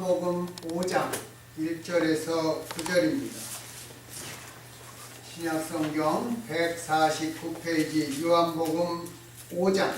요한복음 5장 1절에서 9절입니다. 신약성경 149페이지 요한복음 5장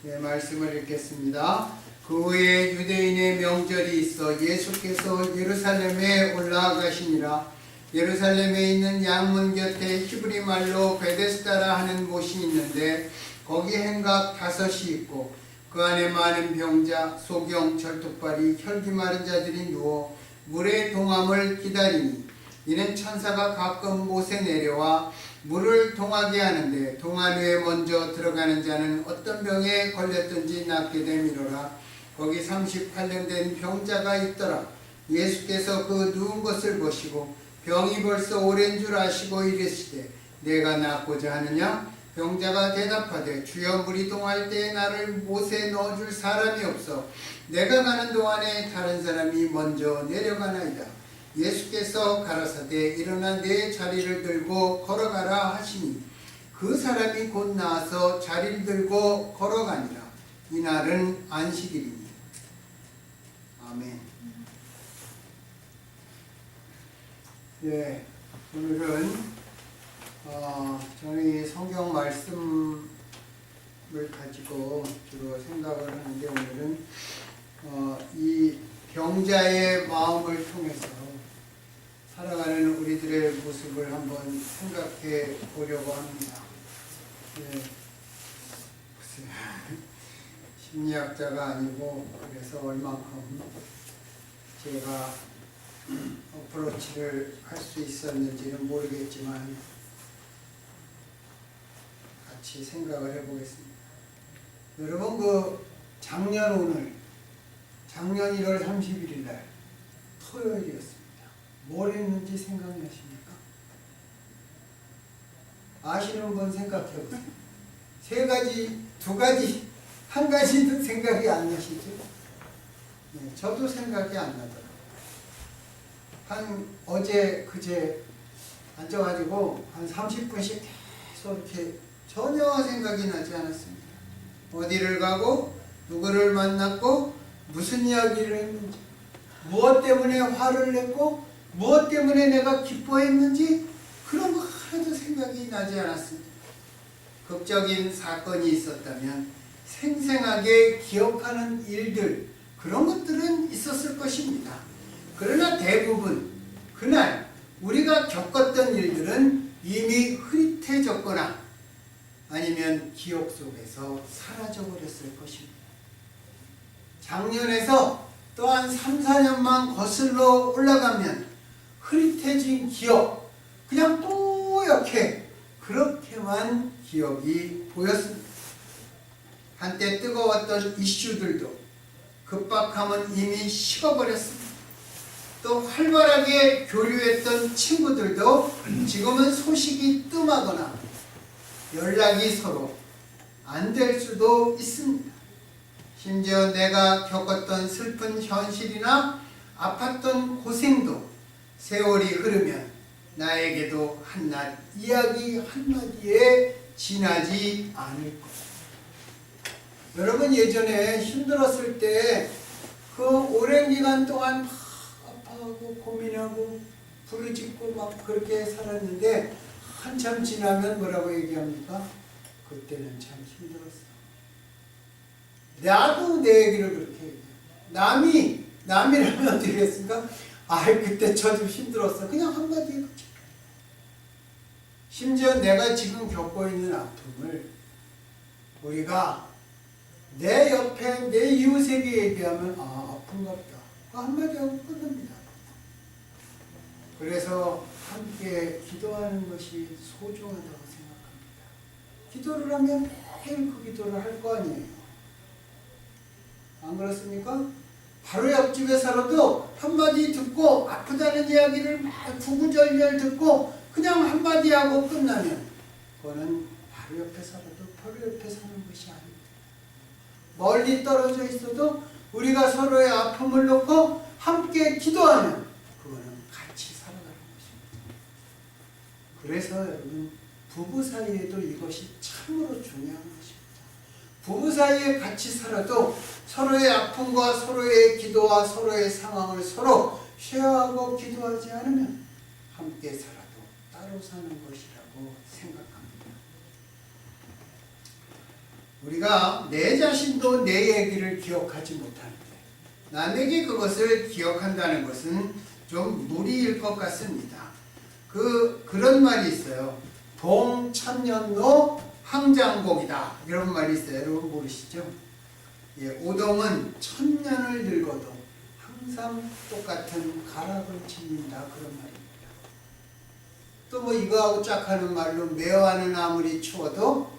네, 말씀을 읽겠습니다. 그 후에 유대인의 명절이 있어 예수께서 예루살렘에 올라가시니라. 예루살렘에 있는 양문 곁에 히브리 말로 베데스다라 하는 곳이 있는데 거기 행각 5이 있고 그 안에 많은 병자, 소경, 절뚝발이, 혈기 마른 자들이 누워 물의 동함을 기다리니 이는 천사가 가끔 못에 내려와 물을 동하게 하는데 동안 위에 먼저 들어가는 자는 어떤 병에 걸렸든지 낫게 됨이로라. 거기 38년 된 병자가 있더라. 예수께서 그 누운 것을 보시고 병이 벌써 오랜 줄 아시고 이르시되 내가 낫고자 하느냐? 병자가 대답하되 주여 물이 동할 때에 나를 못에 넣어줄 사람이 없어 내가 가는 동안에 다른 사람이 먼저 내려가나이다. 예수께서 가라사대 일어나 내 자리를 들고 걸어가라 하시니 그 사람이 곧 나와서 자리를 들고 걸어가니라. 이날은 안식일이니. 아멘. 네, 오늘은 저는 이 성경 말씀을 가지고 주로 생각을 하는데 오늘은 이 병자의 마음을 통해서 살아가는 우리들의 모습을 한번 생각해 보려고 합니다. 네, 심리학자가 아니고 그래서 얼만큼 제가 어프로치를 할 수 있었는지는 모르겠지만 같이 생각을 해보겠습니다. 여러분 작년 1월 31일 날 토요일이었습니다. 뭘 했는지 생각나십니까? 아시는 분 생각해보세요. 3가지, 2가지, 1가지도 생각이 안 나시죠? 네, 저도 생각이 안 나더라고요. 어제 그제 앉아가지고 한 30분씩 계속 이렇게 전혀 생각이 나지 않았습니다. 어디를 가고 누구를 만났고 무슨 이야기를 했는지 무엇 때문에 화를 냈고 무엇 때문에 내가 기뻐했는지 그런 거 하나도 생각이 나지 않았습니다. 극적인 사건이 있었다면 생생하게 기억하는 일들 그런 것들은 있었을 것입니다. 그러나 대부분 그날 우리가 겪었던 일들은 이미 흐릿해졌거나 아니면 기억 속에서 사라져버렸을 것입니다. 작년에서 또한 3, 4년만 거슬러 올라가면 흐릿해진 기억, 그냥 뽀얗게 그렇게만 기억이 보였습니다. 한때 뜨거웠던 이슈들도 급박함은 이미 식어버렸습니다. 또 활발하게 교류했던 친구들도 지금은 소식이 뜸하거나 연락이 서로 안 될 수도 있습니다. 심지어 내가 겪었던 슬픈 현실이나 아팠던 고생도 세월이 흐르면 나에게도 한낱 이야기 한마디에 지나지 않을 것입니다. 여러분 예전에 힘들었을 때 그 오랜 기간 동안 막 아파하고 고민하고 부르짖고 막 그렇게 살았는데 한참 지나면 뭐라고 얘기합니까? 그때는 참 힘들었어. 나도 내 얘기를 그렇게 얘기해요. 남이라면 어떻게 했습니까? 그때 저 좀 힘들었어. 그냥 한마디에 그치. 심지어 내가 지금 겪고 있는 아픔을 우리가 내 옆에 내 이웃에게 얘기하면 아픈가 보다. 한마디 하고 끝납니다. 그래서 함께 기도하는 것이 소중하다고 생각합니다. 기도를 하면 매일 그 기도를 할 거 아니에요. 안 그렇습니까? 바로 옆집에 살아도 한마디 듣고 아프다는 이야기를 막 구구절절 듣고 그냥 한마디 하고 끝나면 그거는 바로 옆에 살아도 바로 옆에 사는 것이 아닙니다. 멀리 떨어져 있어도 우리가 서로의 아픔을 놓고 함께 기도하면 그거는 같이 살아가는 것입니다. 그래서 여러분 부부 사이에도 이것이 참으로 중요한 것입니다. 부부 사이에 같이 살아도 서로의 아픔과 서로의 기도와 서로의 상황을 서로 쉐어하고 기도하지 않으면 함께 살아도 따로 사는 것이라고 생각합니다. 우리가 내 자신도 내 얘기를 기억하지 못하는데 남에게 그것을 기억한다는 것은 좀 무리일 것 같습니다. 그런 말이 있어요. 동천년로 항장곡이다. 이런 말이 있어요. 여러분 모르시죠? 예, 오동은 1000년을 늙어도 항상 똑같은 가락을 짓는다. 그런 말입니다. 또 뭐 이거하고 짝하는 말로 매화는 아무리 추워도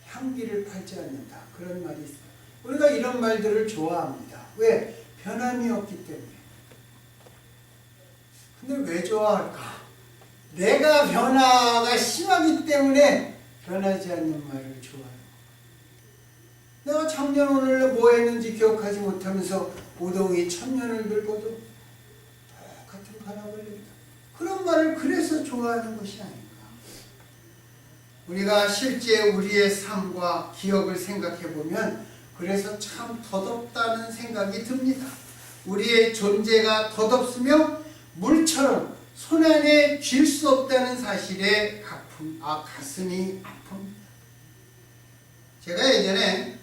향기를 팔지 않는다. 그런 말이 있어요. 우리가 이런 말들을 좋아합니다. 왜? 변함이 없기 때문에. 근데 왜 좋아할까? 내가 변화가 심하기 때문에 변하지 않는 말을 좋아해요. 내가 작년 오늘 뭐 했는지 기억하지 못하면서 오동이 1000년을 늙어도 똑같은 가락을 냅니다. 그런 말을 그래서 좋아하는 것이 아닌가. 우리가 실제 우리의 삶과 기억을 생각해 보면 그래서 참 덧없다는 생각이 듭니다. 우리의 존재가 덧없으며 물처럼 손안에 쥘 수 없다는 사실에 가슴이 아픕니다. 제가 예전에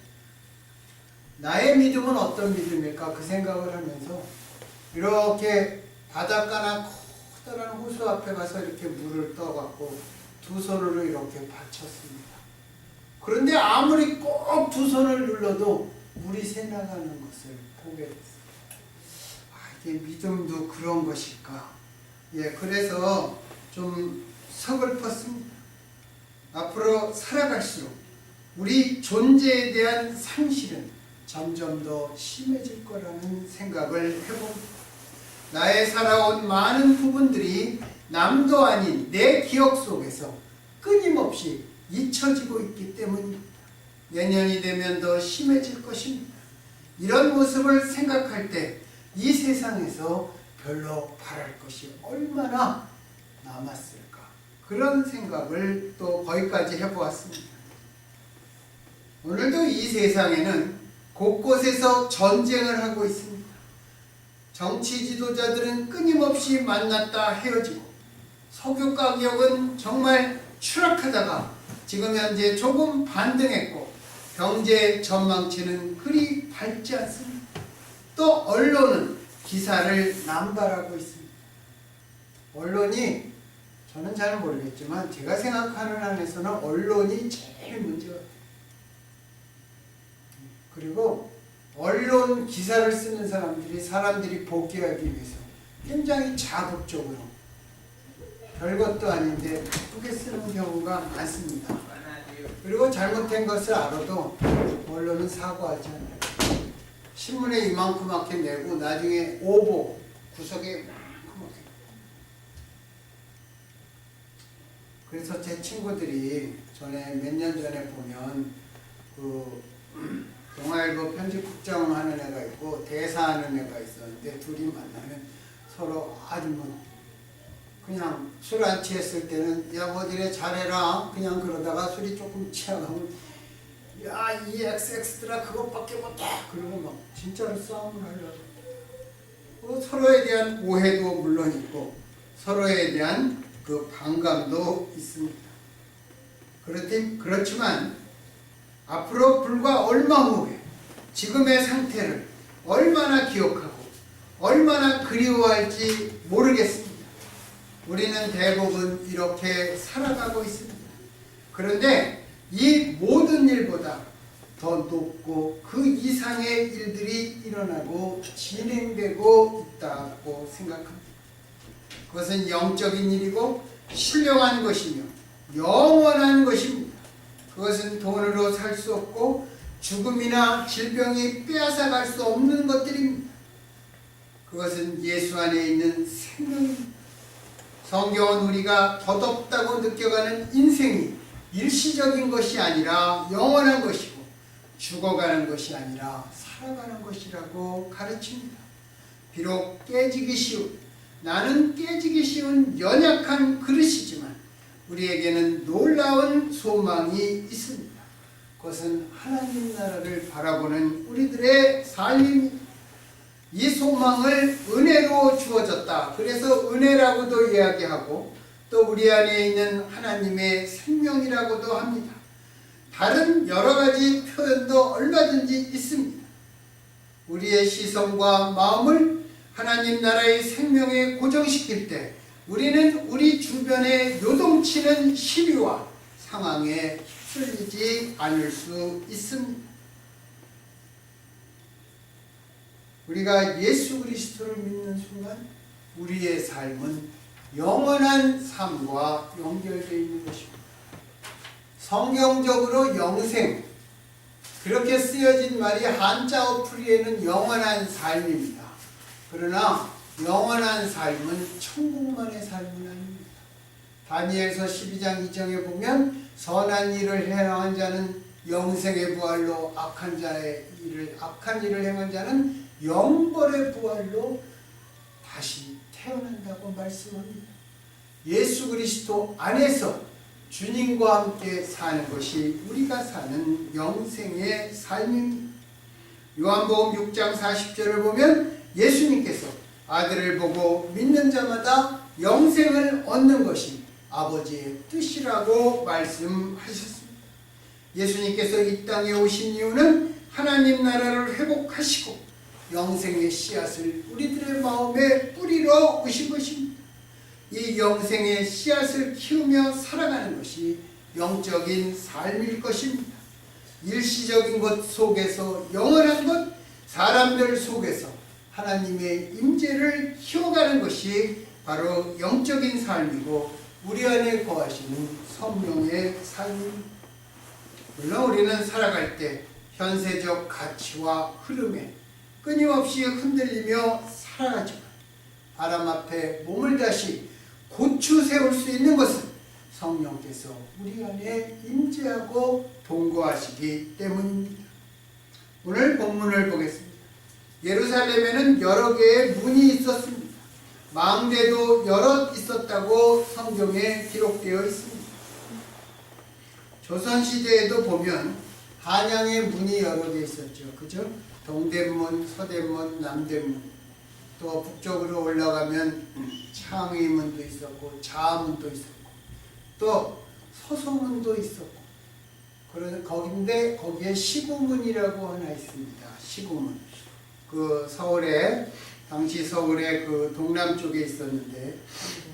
나의 믿음은 어떤 믿음일까 그 생각을 하면서 이렇게 바닷가나 커다란 호수 앞에 가서 이렇게 물을 떠갖고 두 손으로 이렇게 받쳤습니다. 그런데 아무리 꼭 두 손을 눌러도 물이 새나가는 것을 보게 됐어요. 이게 믿음도 그런 것일까? 예, 그래서 좀 서글펐습니다. 앞으로 살아갈수록 우리 존재에 대한 상실은 점점 더 심해질 거라는 생각을 해봅니다. 나의 살아온 많은 부분들이 남도 아닌 내 기억 속에서 끊임없이 잊혀지고 있기 때문입니다. 내년이 되면 더 심해질 것입니다. 이런 모습을 생각할 때 이 세상에서 별로 바랄 것이 얼마나 남았을까? 그런 생각을 또 거기까지 해보았습니다. 오늘도 이 세상에는 곳곳에서 전쟁을 하고 있습니다. 정치 지도자들은 끊임없이 만났다 헤어지고 석유 가격은 정말 추락하다가 지금 현재 조금 반등했고 경제 전망치는 그리 밝지 않습니다. 또 언론은 기사를 남발하고 있습니다. 언론이 저는 잘 모르겠지만 제가 생각하는 안에서는 언론이 제일 문제가 돼요. 그리고 언론 기사를 쓰는 사람들이 복귀하기 위해서 굉장히 자극적으로 별것도 아닌데 나쁘게 쓰는 경우가 많습니다. 그리고 잘못된 것을 알아도 언론은 사과하지 않아요. 신문에 이만큼밖에 내고 나중에 오보 구석에 이만큼밖에. 그래서 제 친구들이 전에 몇 년 전에 보면 그 동아일보 편집국장 하는 애가 있고 대사하는 애가 있었는데 둘이 만나면 서로 아주 뭐 그냥 술 안 취했을 때는 야 뭐 니네 잘해라 그냥 그러다가 술이 조금 취하면 야 이 XX들아 그것밖에 못해 그러고 막 진짜로 싸움을 하려고. 서로에 대한 오해도 물론 있고 서로에 대한 그 반감도 있습니다. 그렇지만 앞으로 불과 얼마 후에 지금의 상태를 얼마나 기억하고 얼마나 그리워할지 모르겠습니다. 우리는 대부분 이렇게 살아가고 있습니다. 그런데 이 모든 일보다 더 높고 그 이상의 일들이 일어나고 진행되고 있다고 생각합니다. 그것은 영적인 일이고 신령한 것이며 영원한 것입니다. 그것은 돈으로 살 수 없고 죽음이나 질병이 빼앗아갈 수 없는 것들입니다. 그것은 예수 안에 있는 생명입니다. 성경은 우리가 덧없다고 느껴가는 인생이 일시적인 것이 아니라 영원한 것이고 죽어가는 것이 아니라 살아가는 것이라고 가르칩니다. 비록 나는 깨지기 쉬운 연약한 그릇이지만 우리에게는 놀라운 소망이 있습니다. 그것은 하나님 나라를 바라보는 우리들의 삶입니다. 이 소망을 은혜로 주어졌다. 그래서 은혜라고도 이야기하고 또 우리 안에 있는 하나님의 생명이라고도 합니다. 다른 여러 가지 표현도 얼마든지 있습니다. 우리의 시선과 마음을 하나님 나라의 생명에 고정시킬 때 우리는 우리 주변에 요동치는 시류와 상황에 휩쓸리지 않을 수 있습니다. 우리가 예수 그리스도를 믿는 순간 우리의 삶은 영원한 삶과 연결되어 있는 것입니다. 성경적으로 영생, 그렇게 쓰여진 말이 한자어풀이에는 영원한 삶입니다. 그러나 영원한 삶은 천국만의 삶은 아닙니다. 다니엘서 12장 2장에 보면 선한 일을 행한 자는 영생의 부활로 악한 일을 행한 자는 영벌의 부활로 다시 태어난다고 말씀합니다. 예수 그리스도 안에서 주님과 함께 사는 것이 우리가 사는 영생의 삶입니다. 요한복음 6장 40절을 보면 예수님께서 아들을 보고 믿는 자마다 영생을 얻는 것이 아버지의 뜻이라고 말씀하셨습니다. 예수님께서 이 땅에 오신 이유는 하나님 나라를 회복하시고 영생의 씨앗을 우리들의 마음에 뿌리러 오신 것입니다. 이 영생의 씨앗을 키우며 살아가는 것이 영적인 삶일 것입니다. 일시적인 것 속에서 영원한 것, 사람들 속에서 하나님의 임재를 키워가는 것이 바로 영적인 삶이고 우리 안에 거하시는 성령의 삶입니다. 물론 우리는 살아갈 때 현세적 가치와 흐름에 끊임없이 흔들리며 살아가지만 바람 앞에 몸을 다시 고추 세울 수 있는 것은 성령께서 우리 안에 임재하고 동거하시기 때문입니다. 오늘 본문을 보겠습니다. 예루살렘에는 여러 개의 문이 있었습니다. 망대도 여럿 있었다고 성경에 기록되어 있습니다. 조선시대에도 보면 한양의 문이 여러 개 있었죠. 그죠? 동대문, 서대문, 남대문, 또 북쪽으로 올라가면 창의문도 있었고 자문도 있었고 또 서소문도 있었고 거기에 시구문이라고 하나 있습니다. 시구문. 당시 서울의 그 동남쪽에 있었는데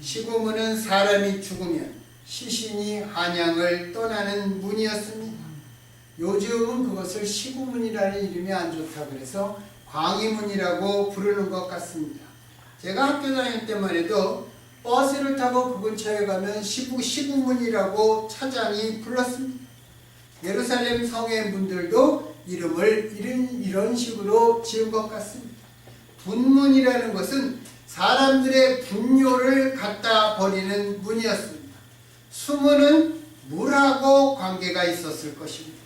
시구문은 사람이 죽으면 시신이 한양을 떠나는 문이었습니다. 요즘은 그것을 시구문이라는 이름이 안 좋다 그래서 광희문이라고 부르는 것 같습니다. 제가 학교 다닐 때만 해도 버스를 타고 그 근처에 가면 시구문이라고 차장이 불렀습니다. 예루살렘 성의 문들도 이름을 이런 식으로 지은 것 같습니다. 분문이라는 것은 사람들의 분뇨를 갖다 버리는 문이었습니다. 수문은 물하고 관계가 있었을 것입니다.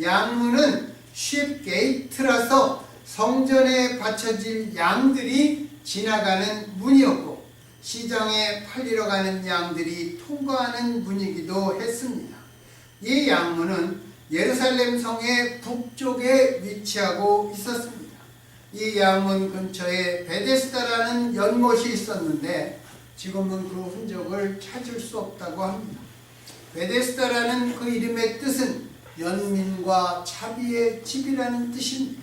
양문은 쉽게이트라서 성전에 바쳐질 양들이 지나가는 문이었고 시장에 팔리러 가는 양들이 통과하는 문이기도 했습니다. 이 양문은 예루살렘 성의 북쪽에 위치하고 있었습니다. 이 양문 근처에 베데스다라는 연못이 있었는데 지금은 그 흔적을 찾을 수 없다고 합니다. 베데스다라는 그 이름의 뜻은 연민과 자비의 집이라는 뜻입니다.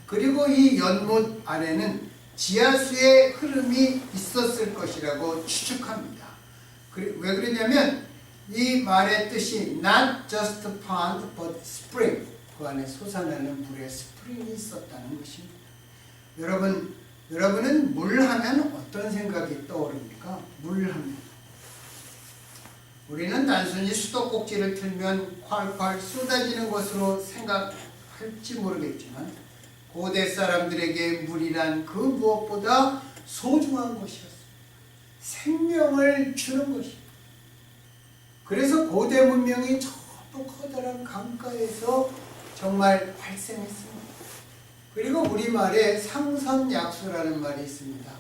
그리고 이 연못 안에는 지하수의 흐름이 있었을 것이라고 추측합니다. 왜 그러냐면 이 말의 뜻이 not just pond but spring, 그 안에 솟아나는 물의 스프링이 있었다는 것입니다. 여러분은 물 하면 어떤 생각이 떠오릅니까? 물 하면 우리는 단순히 수도꼭지를 틀면 콸콸 쏟아지는 것으로 생각할지 모르겠지만 고대 사람들에게 물이란 그 무엇보다 소중한 것이었습니다. 생명을 주는 것입니다. 그래서 고대 문명이 저 커다란 강가에서 정말 발생했습니다. 그리고 우리말에 상선약수라는 말이 있습니다.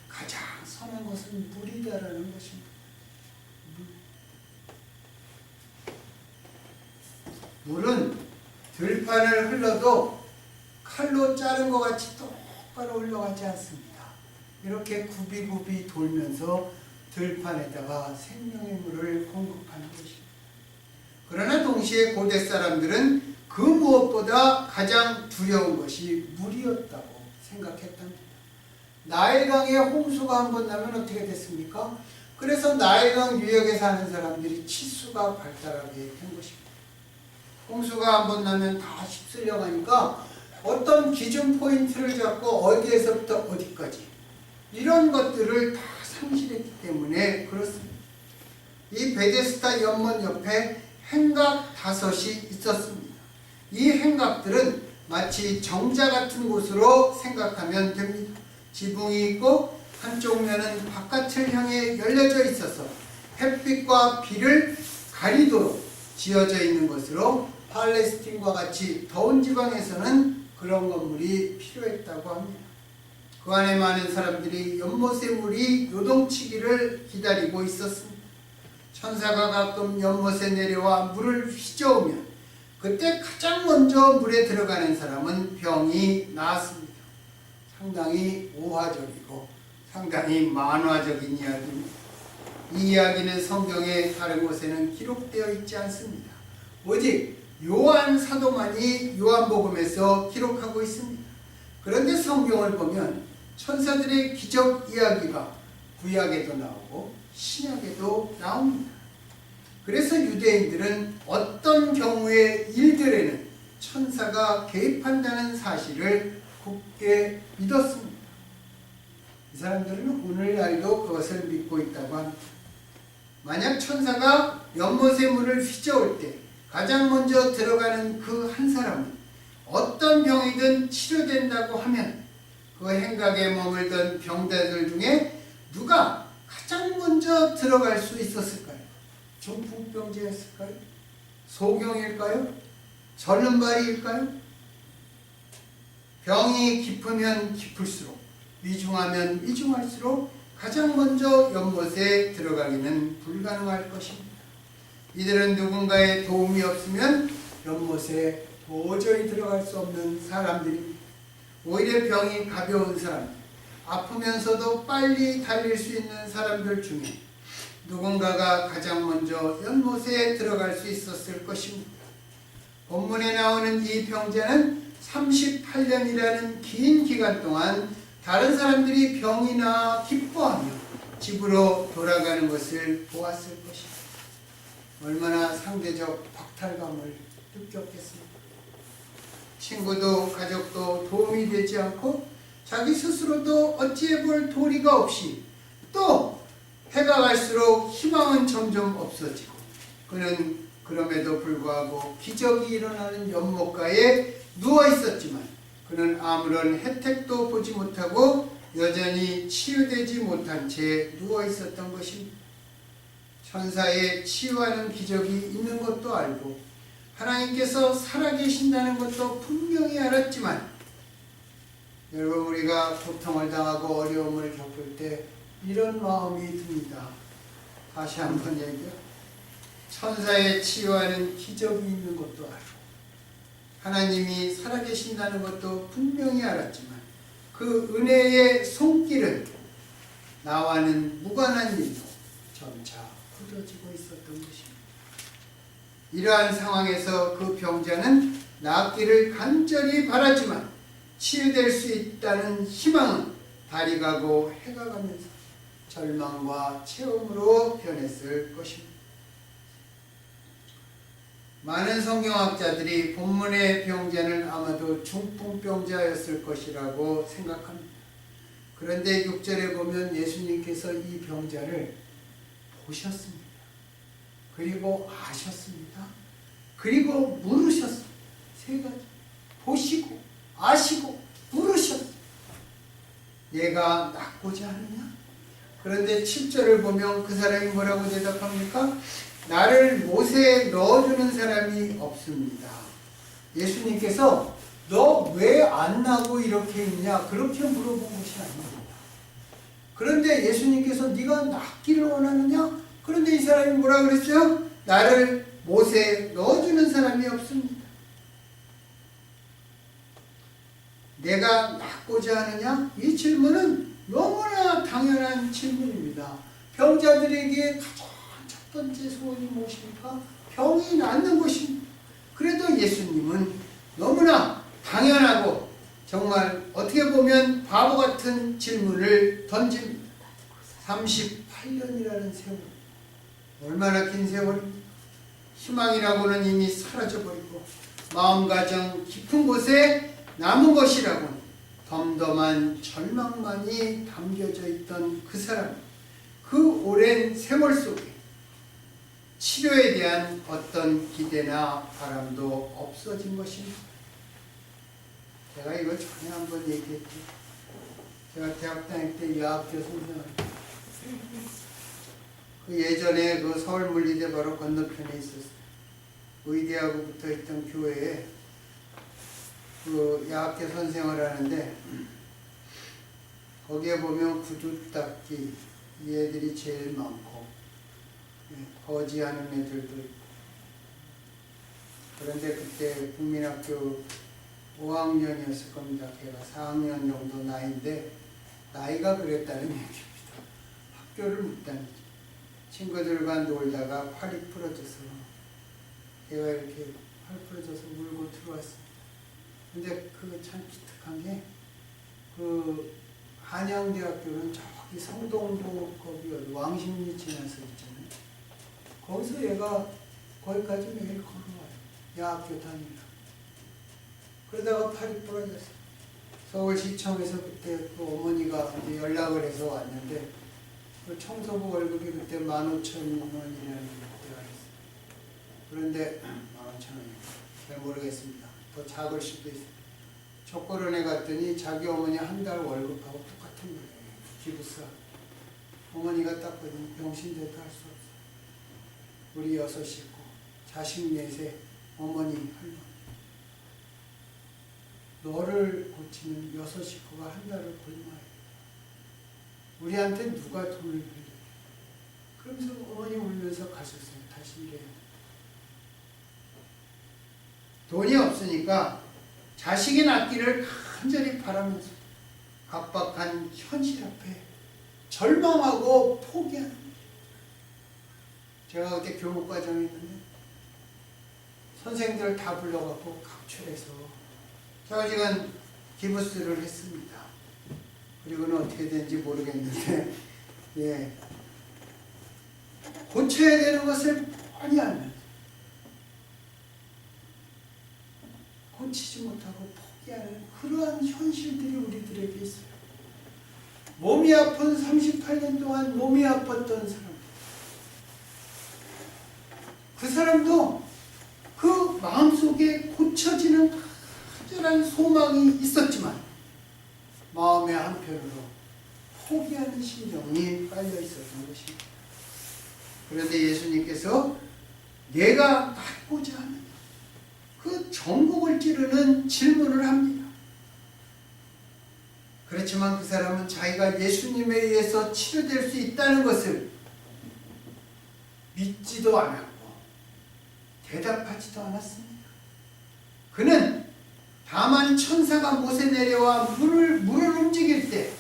가장 선한 것은 물이다라는 것입니다. 물은 들판을 흘러도 칼로 자른 것 같이 똑바로 흘러가지 않습니다. 이렇게 굽이굽이 돌면서 들판에다가 생명의 물을 공급하는 것입니다. 그러나 동시에 고대 사람들은 그 무엇보다 가장 두려운 것이 물이었다고 생각했답니다. 나일강에 홍수가 한번 나면 어떻게 됐습니까? 그래서 나일강 유역에 사는 사람들이 치수가 발달하게 된 것입니다. 홍수가 한번 나면 다 휩쓸려 가니까 어떤 기준 포인트를 잡고 어디에서부터 어디까지 이런 것들을 다 상실했기 때문에 그렇습니다. 이 베데스다 연못 옆에 행각 5이 있었습니다. 이 행각들은 마치 정자 같은 곳으로 생각하면 됩니다. 지붕이 있고 한쪽 면은 바깥을 향해 열려져 있어서 햇빛과 비를 가리도록 지어져 있는 것으로 팔레스틴과 같이 더운 지방에서는 그런 건물이 필요했다고 합니다. 그 안에 많은 사람들이 연못의 물이 요동치기를 기다리고 있었습니다. 천사가 가끔 연못에 내려와 물을 휘저으면 그때 가장 먼저 물에 들어가는 사람은 병이 나았습니다. 상당히 오화적이고 상당히 만화적인 이야기입니다. 이 이야기는 성경의 다른 곳에는 기록되어 있지 않습니다. 오직 요한 사도만이 요한복음에서 기록하고 있습니다. 그런데 성경을 보면 천사들의 기적 이야기가 구약에도 나오고 신약에도 나옵니다. 그래서 유대인들은 어떤 경우의 일들에는 천사가 개입한다는 사실을 굳게 믿었습니다. 이 사람들은 오늘날도 그것을 믿고 있다고 합니다. 만약 천사가 연못의 물을 휘저을 때 가장 먼저 들어가는 그 한 사람은 어떤 병이든 치료된다고 하면 그 행각에 머물던 병자들 중에 누가 가장 먼저 들어갈 수 있었을까요? 중풍병자였을까요? 소경일까요? 절름발이일까요? 병이 깊으면 깊을수록 위중하면 위중할수록 가장 먼저 연못에 들어가기는 불가능할 것입니다. 이들은 누군가의 도움이 없으면 연못에 도저히 들어갈 수 없는 사람들입니다. 오히려 병이 가벼운 사람, 아프면서도 빨리 달릴 수 있는 사람들 중에 누군가가 가장 먼저 연못에 들어갈 수 있었을 것입니다. 본문에 나오는 이 병자는 38년이라는 긴 기간 동안 다른 사람들이 병이나 기뻐하며 집으로 돌아가는 것을 보았을 것입니다. 얼마나 상대적 박탈감을 느꼈겠습니까? 친구도 가족도 도움이 되지 않고 자기 스스로도 어찌해 볼 도리가 없이 또 해가 갈수록 희망은 점점 없어지고 그는 그럼에도 불구하고 기적이 일어나는 연못가에 누워 있었지만 그는 아무런 혜택도 보지 못하고 여전히 치유되지 못한 채 누워 있었던 것입니다. 천사의 치유하는 기적이 있는 것도 알고 하나님께서 살아계신다는 것도 분명히 알았지만 여러분, 우리가 고통을 당하고 어려움을 겪을 때 이런 마음이 듭니다. 다시 한번 얘기해요. 천사의 치유하는 기적이 있는 것도 알고 하나님이 살아계신다는 것도 분명히 알았지만 그 은혜의 손길은 나와는 무관한 일로 점차 굳어지고 있었던 것입니다. 이러한 상황에서 그 병자는 낫기를 간절히 바라지만 치유될 수 있다는 희망은 달이 가고 해가 가면서 절망과 체험으로 변했을 것입니다. 많은 성경학자들이 본문의 병자는 아마도 중풍병자였을 것이라고 생각합니다. 그런데 6절에 보면 예수님께서 이 병자를 보셨습니다. 그리고 아셨습니다. 그리고 물으셨습니다. 세 가지. 보시고 아시고 물으셨습니다. 얘가 낫고자 하느냐? 그런데 7절을 보면 그 사람이 뭐라고 대답합니까? 나를 못에 넣어주는 사람이 없습니다. 예수님께서 너 왜 안 나고 이렇게 있냐? 그렇게 물어본 것이 아닙니다. 그런데 예수님께서 네가 낫기를 원하느냐? 그런데 이 사람이 뭐라 그랬어요? 나를 못에 넣어주는 사람이 없습니다. 내가 낫고자 하느냐? 이 질문은 너무나 당연한 질문입니다. 병자들에게 가장 첫 번째 소원이 무엇입니까? 병이 낫는 것입니다. 그래도 예수님은 너무나 당연하고 정말 어떻게 보면 바보 같은 질문을 던집니다. 38년이라는 세월, 얼마나 긴 세월입니까? 희망이라고는 이미 사라져버리고 마음가정 깊은 곳에 남은 것이라고는 덤덤한 절망만이 담겨져 있던 그 사람, 그 오랜 세월 속에 치료에 대한 어떤 기대나 바람도 없어진 것입니다. 제가 이걸 전에 한번 얘기했죠. 제가 대학 다닐 때 여학교 선생을 그 예전에 그 서울물리대 바로 건너편에 있었어요. 의대하고 붙어있던 교회에 그 여학교 선생을 하는데 거기에 보면 구두 닦기 이 애들이 제일 많고 거지하는 애들도 있고 그런데 그때 국민학교 5학년이었을 겁니다. 걔가 4학년 정도 나이인데 나이가 그랬다는 얘기입니다. 학교를 못 다니죠. 친구들과 놀다가 팔이 부러져서 걔가 이렇게 팔 부러져서 울고 들어왔습니다. 근데 그거 참 기특한 게 그 한양대학교는 저기 성동도 거기 왕십리 지나서 있잖아요. 거기서 얘가 거기까지 매일 걸어와요. 야학교 다니라. 그러다가 팔이 부러졌어요. 서울시청에서 그때 그 어머니가 이제 연락을 해서 왔는데 그 청소부 월급이 그때 15,000원이라는 그때가 있어요. 그런데 15,000원이 잘 모르겠습니다. 더 작을 수도 있어요. 촉구론에 갔더니 자기 어머니 한 달 월급하고 똑같은 거예요. 기부사. 어머니가 딱 보니 병신돼도 할 수 없어. 우리 6 식구, 자식 4세, 어머니, 할머니. 너를 고치면 6 식구가 한 달을 굶어야 돼. 우리한테 누가 돈을 빌려? 그러면서 어머니 울면서 가셨어요. 다시 일해야 돼. 돈이 없으니까 자식이 낫기를 간절히 바라면서 각박한 현실 앞에 절망하고 포기하는 거예요. 제가 그때 교목과정에 있는데 선생님들 다 불러갖고 각출해서 좌우지간 기부스를 했습니다. 그리고는 어떻게 된지 모르겠는데 예, 고쳐야 되는 것을 뻔히 알면서 고치지 못하고 포기하는 그러한 현실들이 우리들에게 있어요. 몸이 아픈 38년 동안 몸이 아팠던 사람, 그 사람도 그 마음속에 고쳐지는 간절한 소망이 있었지만 마음의 한편으로 포기하는 심정이 깔려 있었던 것입니다. 그런데 예수님께서 내가 낫고자 하는 그 전곡을 찌르는 질문을 합니다. 그렇지만 그 사람은 자기가 예수님에 의해서 치료될 수 있다는 것을 믿지도 않았고 대답하지도 않았습니다. 그는 다만 천사가 못에 내려와 물을 움직일 때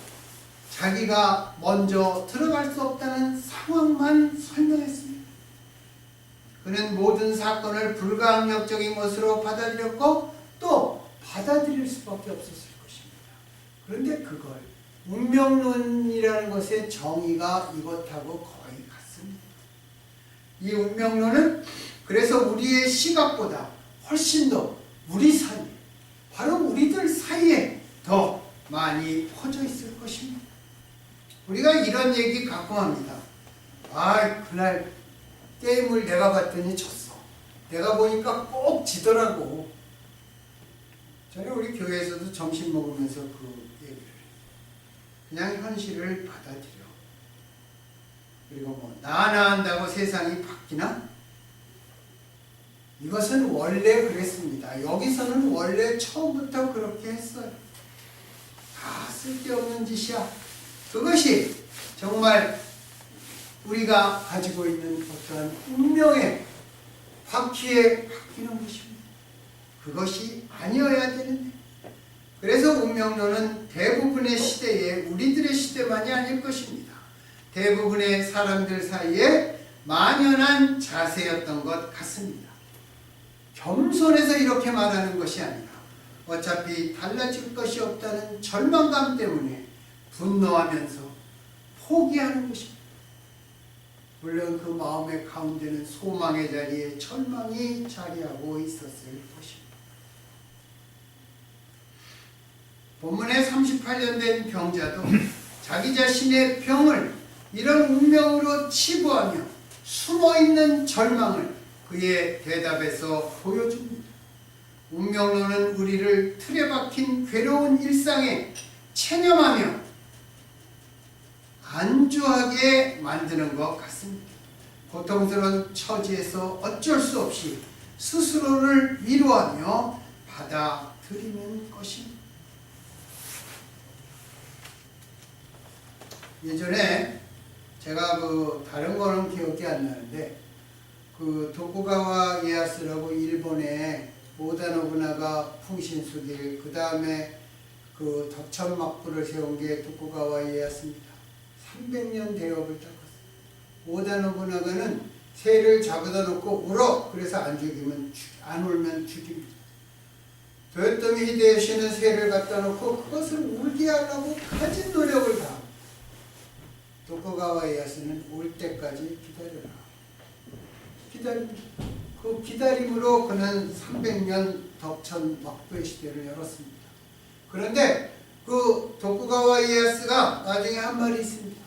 자기가 먼저 들어갈 수 없다는 상황만 설명했습니다. 그는 모든 사건을 불가항력적인 것으로 받아들였고 또 받아들일 수밖에 없었을 것입니다. 그런데 그걸 운명론이라는 것의 정의가 이것하고 거의 같습니다. 이 운명론은 그래서 우리의 시각보다 훨씬 더 우리 사이, 바로 우리들 사이에 더 많이 퍼져 있을 것입니다. 우리가 이런 얘기 가끔 합니다. 아, 그날 게임을 내가 봤더니 졌어. 내가 보니까 꼭 지더라고. 저는 우리 교회에서도 점심 먹으면서 그 얘기를 해요. 그냥 현실을 받아들여. 그리고 뭐 나나 한다고 세상이 바뀌나? 이것은 원래 그랬습니다. 여기서는 원래 처음부터 그렇게 했어요. 다 쓸데없는 짓이야. 그것이 정말 우리가 가지고 있는 어떠한 운명의 바퀴에 바뀌는 것입니다. 그것이 아니어야 되는데, 그래서 운명론은 대부분의 시대에, 우리들의 시대만이 아닐 것입니다. 대부분의 사람들 사이에 만연한 자세였던 것 같습니다. 겸손해서 이렇게 말하는 것이 아니라 어차피 달라질 것이 없다는 절망감 때문에 분노하면서 포기하는 것입니다. 물론 그 마음의 가운데는 소망의 자리에 절망이 자리하고 있었을 것입니다. 본문에 38년 된 병자도 자기 자신의 병을 이런 운명으로 치부하며 숨어있는 절망을 그의 대답에서 보여줍니다. 운명론은 우리를 틀에 박힌 괴로운 일상에 체념하며 안주하게 만드는 것 같습니다. 고통스러운 처지에서 어쩔 수 없이 스스로를 위로하며 받아들이는 것입니다. 예전에 제가 다른 거는 기억이 안 나는데 도쿠가와 이에야스라고 일본의 오다 노부나가 풍신수길, 그 다음에 덕천막부를 세운 게 도쿠가와 이에야스입니다. 300년 대업을 닦았어요. 오다 노부나가는 새를 잡아다 놓고 울어, 그래서 안 울면 죽입니다. 도요토미 히데요시는 새를 갖다 놓고 그것을 울게 하려고 가진 노력을 다합니다. 도쿠가와 이에야스는 올 때까지 기다립니다. 그 기다림으로 그는 300년 덕천 막부의 시대를 열었습니다. 그런데 도쿠가와 이에야스가 나중에 한 말이 있습니다.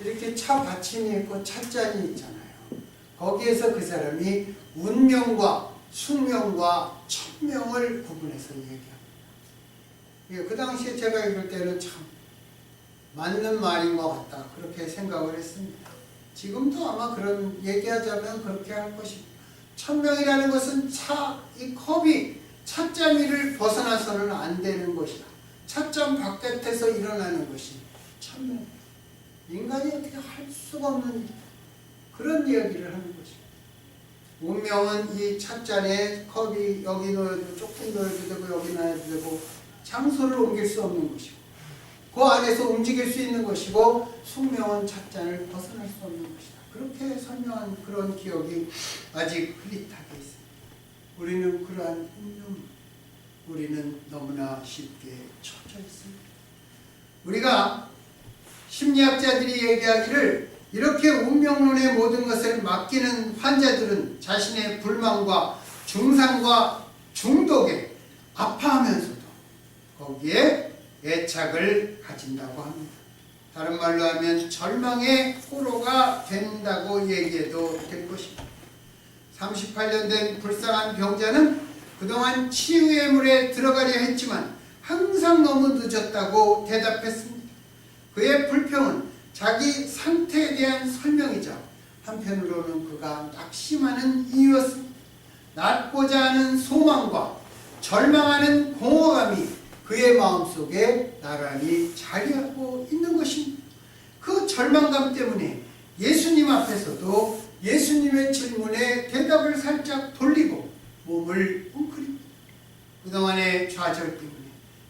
이렇게 차 받침이 있고 찻잔이 있잖아요. 거기에서 그 사람이 운명과 숙명과 천명을 구분해서 얘기합니다. 그 당시에 제가 읽을 때는 참 맞는 말인 것 같다, 그렇게 생각을 했습니다. 지금도 아마 그런 얘기하자면 그렇게 할 것입니다. 천명이라는 것은 이 컵이 찻잔위를 벗어나서는 안 되는 것이다. 찻잔 바깥에서 일어나는 것이 천명이다. 인간이 어떻게 할 수가 없는 그런 이야기를 하는 것입니다. 운명은 이 찻잔에 컵이 여기 놓여도 조금 놓여도 되고 여기 놔도 되고 장소를 옮길 수 없는 것이고, 그 안에서 움직일 수 있는 것이고, 숙명은 찻잔을 벗어날 수 없는 것이다. 그렇게 설명한 그런 기억이 아직 흐릿하게 있습니다. 우리는 그러한 운명, 우리는 너무나 쉽게 처져 있습니다. 우리가 심리학자들이 얘기하기를 이렇게 운명론의 모든 것을 맡기는 환자들은 자신의 불만과 중상과 중독에 아파하면서도 거기에 애착을 가진다고 합니다. 다른 말로 하면 절망의 포로가 된다고 얘기해도 될 것입니다. 38년 된 불쌍한 병자는 그동안 치유의 물에 들어가려 했지만 항상 너무 늦었다고 대답했습니다. 그의 불평은 자기 상태에 대한 설명이자 한편으로는 그가 낙심하는 이유였습니다. 낫고자 하는 소망과 절망하는 공허감이 그의 마음속에 나란히 자리하고 있는 것입니다. 그 절망감 때문에 예수님 앞에서도 예수님의 질문에 대답을 살짝 돌리고 몸을 웅크립니다. 그동안의 좌절 때문에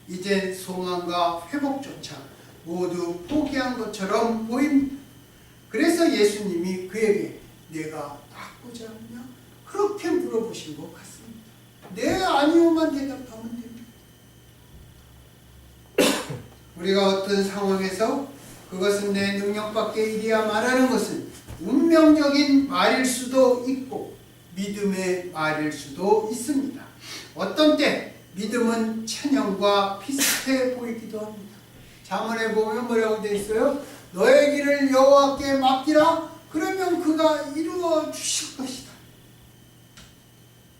이젠 소망과 회복조차 모두 포기한 것처럼 보입니다. 그래서 예수님이 그에게 내가 낫고자 하느냐? 그렇게 물어보신 것 같습니다. 네, 아니오만 대답하면 됩니다. 우리가 어떤 상황에서 그것은 내 능력 밖의 일이야 말하는 것은 운명적인 말일 수도 있고 믿음의 말일 수도 있습니다. 어떤 때 믿음은 체념과 비슷해 보이기도 합니다. 잠언에 보면 뭐라고 되어 있어요? 너의 길을 여호와께 맡기라, 그러면 그가 이루어 주실 것이다.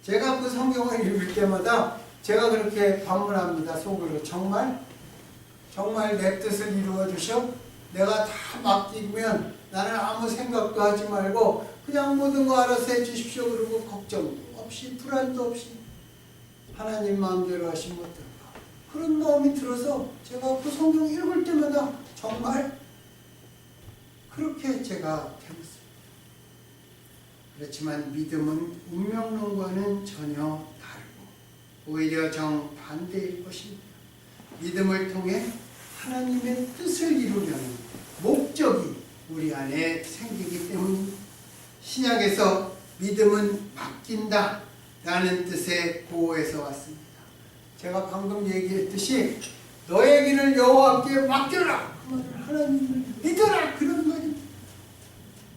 제가 그 성경을 읽을 때마다 제가 그렇게 반문합니다. 속으로 정말 내 뜻을 이루어 주셔? 내가 다 맡기면 나는 아무 생각도 하지 말고 그냥 모든 거 알아서 해주십시오. 그리고 걱정도 없이 불안도 없이 하나님 마음대로 하시면 어떨까? 그런 마음이 들어서 제가 그 성경 읽을 때마다 정말 그렇게 제가 되었습니다. 그렇지만 믿음은 운명론과는 전혀 다르고 오히려 정반대일 것입니다. 믿음을 통해 하나님의 뜻을 이루려는 목적이 우리 안에 생기기 때문입니다. 신약에서 믿음은 맡긴다 라는 뜻의 고어에서 왔습니다. 제가 방금 얘기했듯이 너의 길을 여호와께 맡겨라, 그 말은 하나님을 믿어라, 그런 말입니다.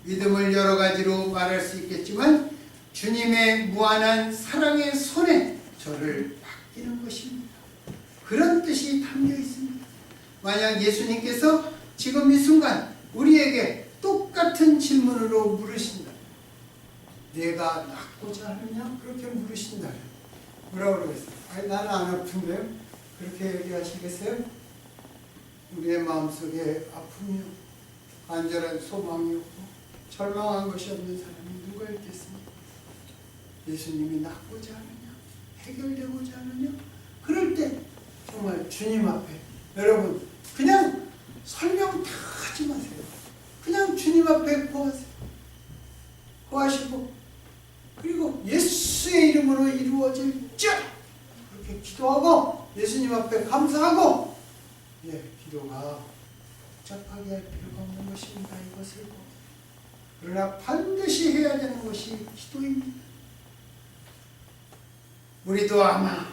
믿음을 여러 가지로 말할 수 있겠지만 주님의 무한한 사랑의 손에 저를 맡기는 것입니다. 그런 뜻이 담겨 있습니다. 만약 예수님께서 지금 이 순간 우리에게 똑같은 질문으로 물으신다. 내가 낫고자 하느냐? 그렇게 물으신다. 뭐라고 그러겠어요? 아니, 나는 안 아픈데요? 그렇게 얘기하시겠어요? 우리의 마음속에 아픔이 없고 간절한 소망이 없고 절망한 것이 없는 사람이 누가 있겠습니까? 예수님이 낫고자 하느냐? 해결되고자 하느냐? 그럴 때 정말 주님 앞에 여러분 그냥 설명 다 하지 마세요. 그냥 주님 앞에 구하세요. 구하시고 그리고 예수의 이름으로 이루어질지어다 그렇게 기도하고 예수님 앞에 감사하고 기도가 복잡하게 할 필요가 없는 것입니다. 이것을 그러나 반드시 해야 되는 것이 기도입니다. 우리도 아마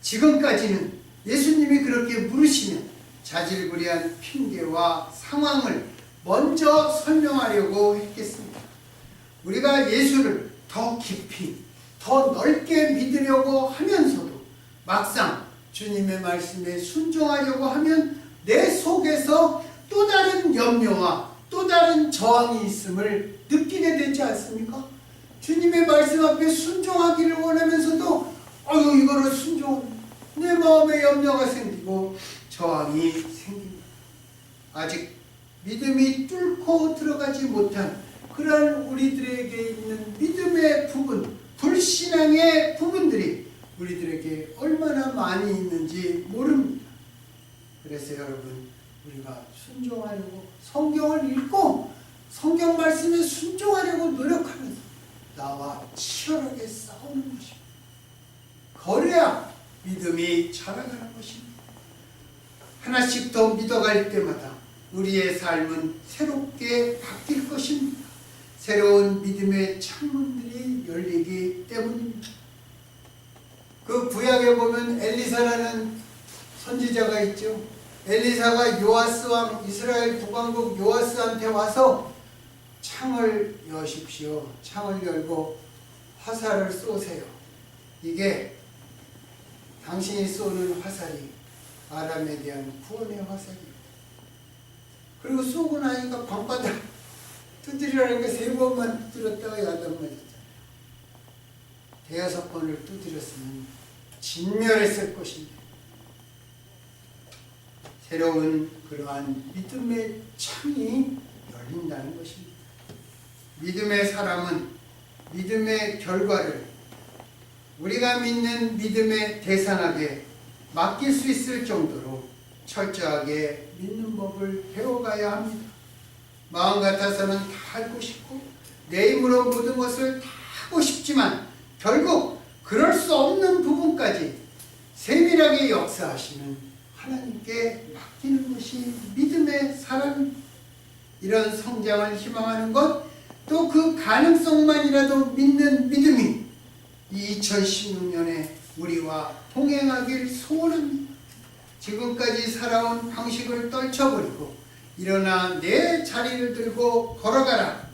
지금까지는 예수님이 그렇게 물으시면 자질구레한 핑계와 상황을 먼저 설명하려고 했겠습니다. 우리가 예수를 더 깊이, 더 넓게 믿으려고 하면서도 막상 주님의 말씀에 순종하려고 하면 내 속에서 또 다른 염려와 또 다른 저항이 있음을 느끼게 되지 않습니까? 주님의 말씀 앞에 순종하기를 원하면서도 이거를 순종 내 마음에 염려가 생기고 저항이 생깁니다. 아직 믿음이 뚫고 들어가지 못한 그러한 우리들에게 있는 믿음의 부분, 불신앙의 부분들이 우리들에게 얼마나 많이 있는지 모릅니다. 그래서 여러분 우리가 순종하려고 성경을 읽고 성경 말씀에 순종하려고 노력하면서 나와 치열하게 싸우는 것입니다. 그래야 믿음이 자라가는 것입니다. 하나씩 더 믿어갈 때마다 우리의 삶은 새롭게 바뀔 것입니다. 새로운 믿음의 창문들이 열리기 때문입니다. 그 구약에 보면 엘리사라는 선지자가 있죠. 엘리사가 요아스 왕 이스라엘 국왕국 요아스한테 와서 창을 여십시오. 창을 열고 화살을 쏘세요. 이게 당신이 쏘는 화살이 아람에 대한 구원의 화살이에요. 그리고 쏘고 나니까 방바닥 두드리라는 게 3번만 두드렸다가 야단 맞았잖아요. 대여섯 번을 두드렸으면 진멸했을 것입니다. 새로운 그러한 믿음의 창이 열린다는 것입니다. 믿음의 사람은 믿음의 결과를 우리가 믿는 믿음의 대상에게 맡길 수 있을 정도로 철저하게 믿는 법을 배워가야 합니다. 마음 같아서는 다 알고 싶고 내 힘으로 모든 것을 다 하고 싶지만 결국 그럴 수 없는 부분까지 세밀하게 역사하시는 하나님께 맡기는 것이 믿음의 사람입니다. 이런 성장을 희망하는 것, 또 그 가능성만이라도 믿는 믿음이 2016년에 우리와 동행하길 소원합니다. 지금까지 살아온 방식을 떨쳐버리고 일어나 내 자리를 들고 걸어가라.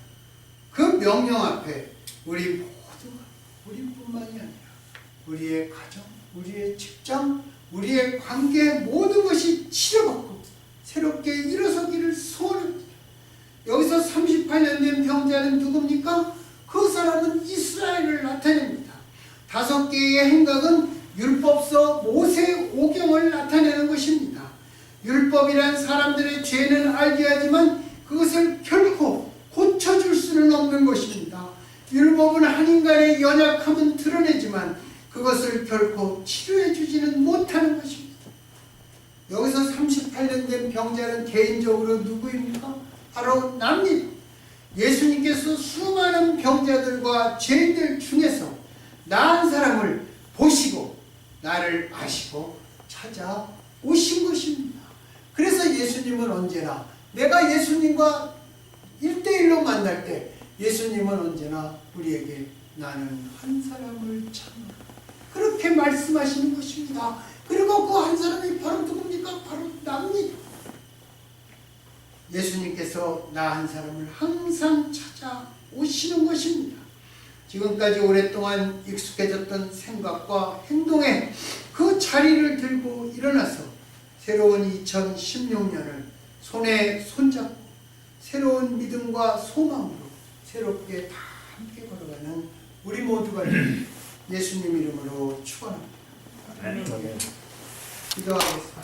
그 명령 앞에 우리 모두가, 우리뿐만이 아니라 우리의 가정, 우리의 직장, 우리의 관계 모든 것이 치료받고 새롭게 일어서기를 소원합니다. 여기서 38년 된 병자는 누굽니까? 그 사람은 이스라엘을 나타냅니다. 5개의 행각은 율법서 모세 오경을 나타내는 것입니다. 율법이란 사람들의 죄는 알게 하지만 그것을 결코 고쳐줄 수는 없는 것입니다. 율법은 한 인간의 연약함은 드러내지만 그것을 결코 치료해 주지는 못하는 것입니다. 여기서 38년 된 병자는 개인적으로 누구입니까? 바로 납니다. 예수님께서 수많은 병자들과 죄인들 중에서 나은 사람을 보시고 나를 아시고 찾아오신 것입니다. 그래서 예수님은 언제나 내가 예수님과 1대1로 만날 때 예수님은 언제나 우리에게 나는 한 사람을 찾노라 그렇게 말씀하시는 것입니다. 그리고 그 한 사람이 바로 누굽니까? 바로 나입니다. 예수님께서 나 한 사람을 항상 찾아오시는 것입니다. 지금까지 오랫동안 익숙해졌던 생각과 행동에 그 자리를 들고 일어나서 새로운 2016년을 손에 손잡고 새로운 믿음과 소망으로 새롭게 다 함께 걸어가는 우리 모두가 예수님 이름으로 축원합니다. 기도하겠습니다.